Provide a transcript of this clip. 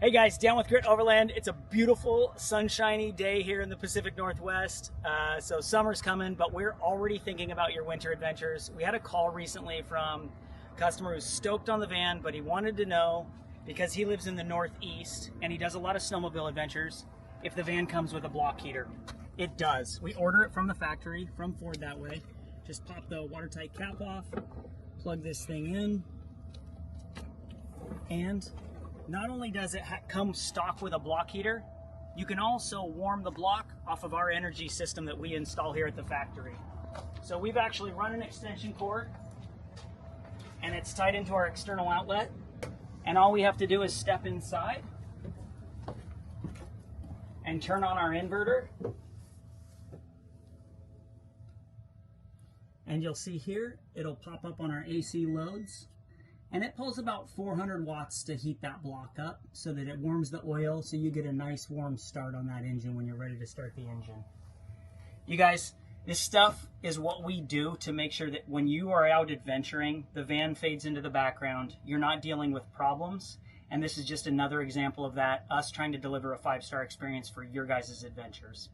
Hey guys, down with Grit Overland. It's a beautiful, sunshiny day here in the Pacific Northwest. So summer's coming, but we're already thinking about your winter adventures. We had a call recently from a customer who's stoked on the van, but he wanted to know, because he lives in the Northeast and he does a lot of snowmobile adventures, if the van comes with a block heater. It does. We order it from the factory, from Ford that way. Just pop the watertight cap off, plug this thing in, and not only does it come stock with a block heater, you can also warm the block off of our energy system that we install here at the factory. So we've actually run an extension cord and it's tied into our external outlet, and all we have to do is step inside and turn on our inverter, and you'll see here it'll pop up on our AC loads. And it pulls about 400 watts to heat that block up so that it warms the oil, so you get a nice warm start on that engine when you're ready to start the engine. You guys, this stuff is what we do to make sure that when you are out adventuring, the van fades into the background, you're not dealing with problems. And this is just another example of that, us trying to deliver a 5-star experience for your guys' adventures.